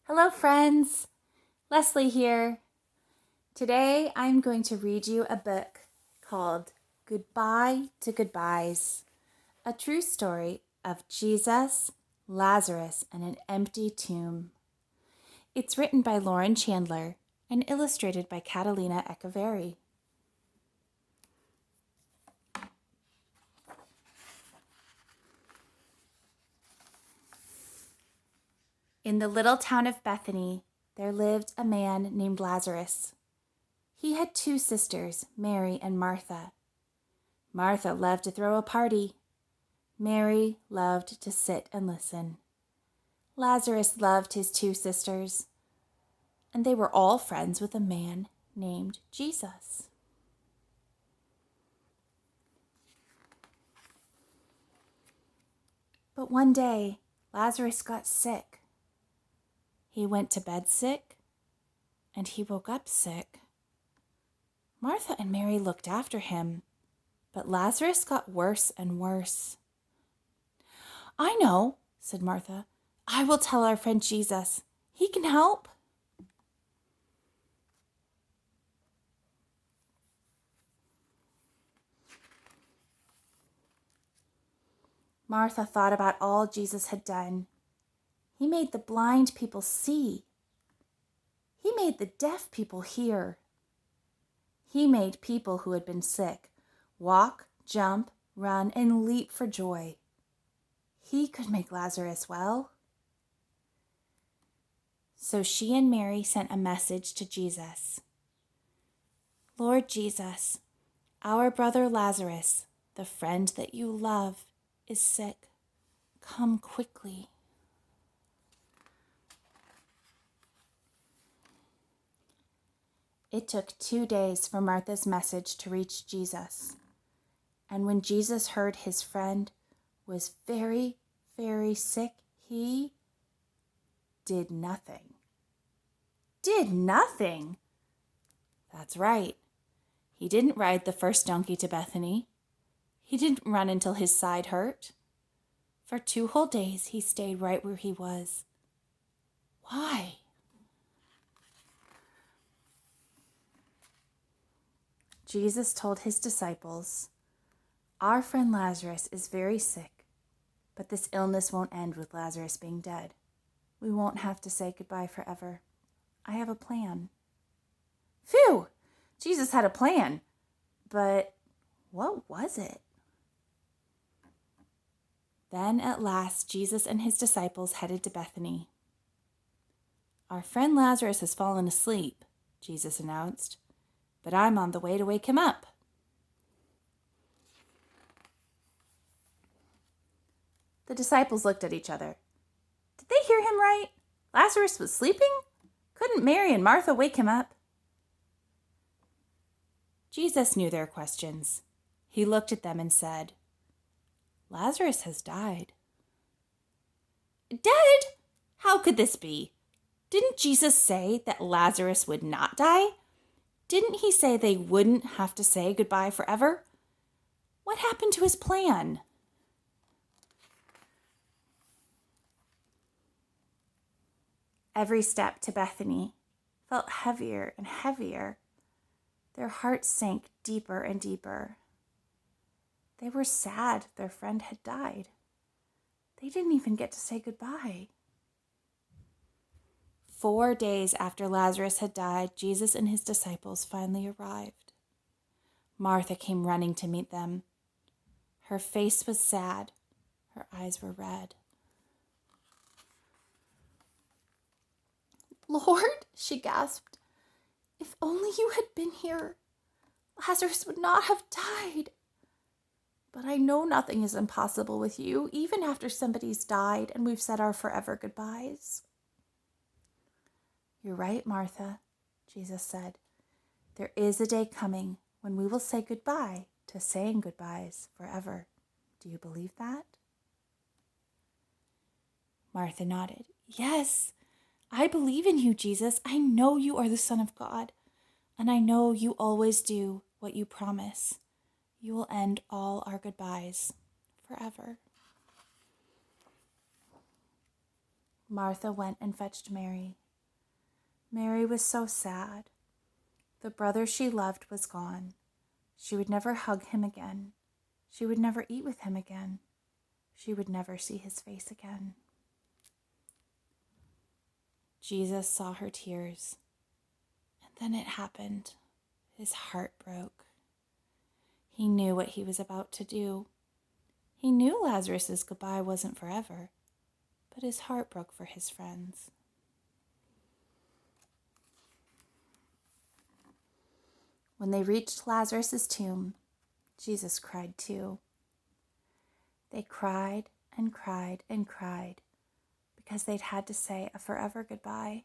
Hello, friends. Leslie here. Today I'm going to read you a book called Goodbye to Goodbyes, a true story of Jesus, Lazarus, and an empty tomb. It's written by Chandler and illustrated by Catalina Echeverri. In the little town of Bethany, there lived a man named Lazarus. He had two sisters, Mary and Martha. Martha loved to throw a party. Mary loved to sit and listen. Lazarus loved his two sisters, and they were all friends with a man named Jesus. But one day, Lazarus got sick. He went to bed sick, and he woke up sick. Martha and Mary looked after him, but Lazarus got worse and worse. "I know," said Martha. "I will tell our friend Jesus. He can help." Martha thought about all Jesus had done. He made the blind people see. He made the deaf people hear. He made people who had been sick walk, jump, run, and leap for joy. He could make Lazarus well. So she and Mary sent a message to Jesus. "Lord Jesus, our brother Lazarus, the friend that you love, is sick. Come quickly." It took 2 days for Martha's message to reach Jesus. And when Jesus heard his friend was very, very sick, he did nothing. Did nothing? That's right. He didn't ride the first donkey to Bethany. He didn't run until his side hurt. For 2 whole days, he stayed right where he was. Why? Jesus told his disciples, "Our friend Lazarus is very sick, but this illness won't end with Lazarus being dead. We won't have to say goodbye forever. I have a plan." Phew! Jesus had a plan. But what was it? Then at last, Jesus and his disciples headed to Bethany. "Our friend Lazarus has fallen asleep," Jesus announced, "but I'm on the way to wake him up." The disciples looked at each other. Did they hear him right? Lazarus was sleeping? Couldn't Mary and Martha wake him up? Jesus knew their questions. He looked at them and said, "Lazarus has died." "Dead? How could this be? Didn't Jesus say that Lazarus would not die? Didn't he say they wouldn't have to say goodbye forever? What happened to his plan?" Every step to Bethany felt heavier and heavier. Their hearts sank deeper and deeper. They were sad their friend had died. They didn't even get to say goodbye. 4 days after Lazarus had died, Jesus and his disciples finally arrived. Martha came running to meet them. Her face was sad. Her eyes were red. "Lord," she gasped, "if only you had been here, Lazarus would not have died. But I know nothing is impossible with you, even after somebody's died and we've said our forever goodbyes." "You're right, Martha," Jesus said. "There is a day coming when we will say goodbye to saying goodbyes forever. Do you believe that?" Martha nodded. "Yes, I believe in you, Jesus. I know you are the Son of God, and I know you always do what you promise. You will end all our goodbyes forever." Martha went and fetched Mary. Mary was so sad. The brother she loved was gone. She would never hug him again. She would never eat with him again. She would never see his face again. Jesus saw her tears, and then it happened. His heart broke. He knew what he was about to do. He knew Lazarus's goodbye wasn't forever, but his heart broke for his friends. When they reached Lazarus's tomb, Jesus cried too. They cried and cried and cried because they'd had to say a forever goodbye.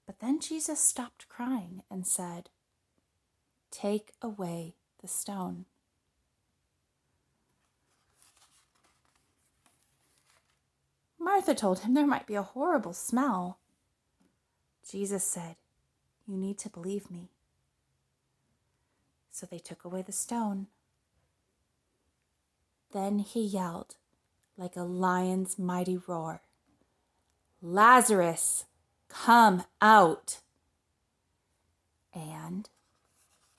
But then Jesus stopped crying and said, "Take away the stone." Martha told him there might be a horrible smell. Jesus said, "You need to believe me." So they took away the stone. Then he yelled like a lion's mighty roar, "Lazarus, come out!" And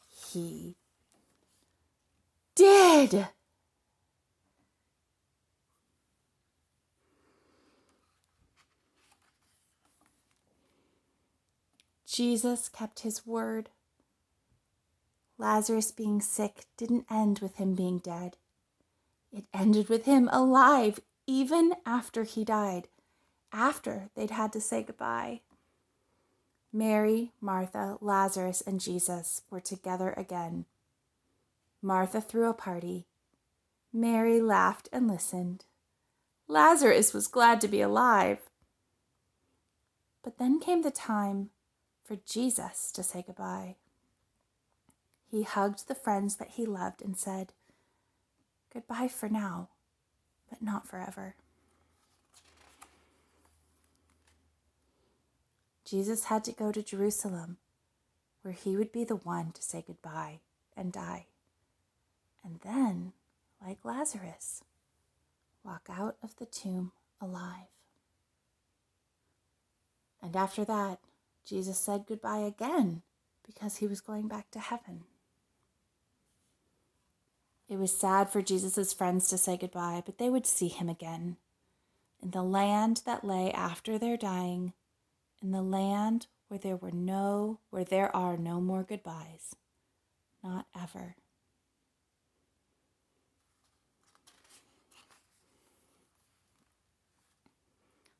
he did. Jesus kept his word. Lazarus being sick didn't end with him being dead. It ended with him alive, even after he died, after they'd had to say goodbye. Mary, Martha, Lazarus, and Jesus were together again. Martha threw a party. Mary laughed and listened. Lazarus was glad to be alive. But then came the time for Jesus to say goodbye. He hugged the friends that he loved and said, "Goodbye for now, but not forever." Jesus had to go to Jerusalem, where he would be the one to say goodbye and die. And then, like Lazarus, walk out of the tomb alive. And after that, Jesus said goodbye again because he was going back to heaven. It was sad for Jesus' friends to say goodbye, but they would see him again. In the land that lay after their dying, in the land where there are no more goodbyes. Not ever.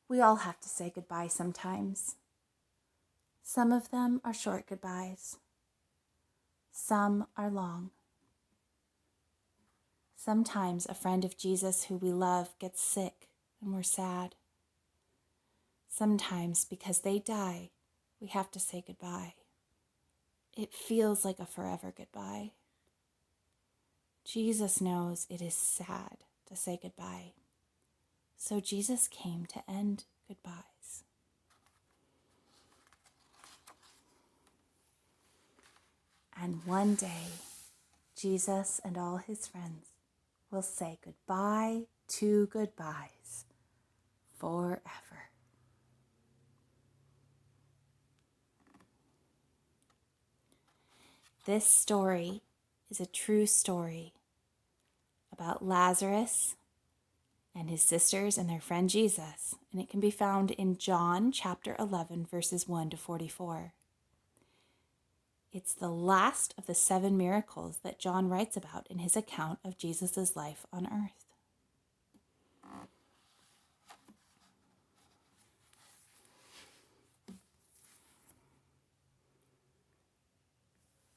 We all have to say goodbye sometimes. Some of them are short goodbyes. Some are long. Sometimes a friend of Jesus who we love gets sick and we're sad. Sometimes because they die, we have to say goodbye. It feels like a forever goodbye. Jesus knows it is sad to say goodbye. So Jesus came to end goodbyes. And one day, Jesus and all his friends will say goodbye to goodbyes forever. This story is a true story about Lazarus and his sisters and their friend Jesus, and it can be found in John chapter 11, verses 1 to 44. It's the last of the 7 miracles that John writes about in his account of Jesus' life on earth.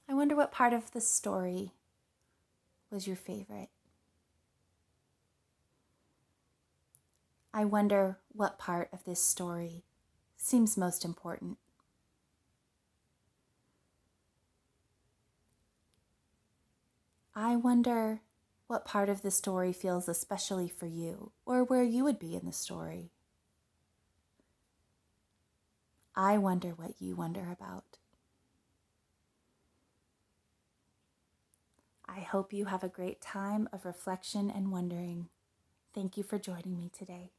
I wonder what part of the story was your favorite. I wonder what part of this story seems most important. I wonder what part of the story feels especially for you, or where you would be in the story. I wonder what you wonder about. I hope you have a great time of reflection and wondering. Thank you for joining me today.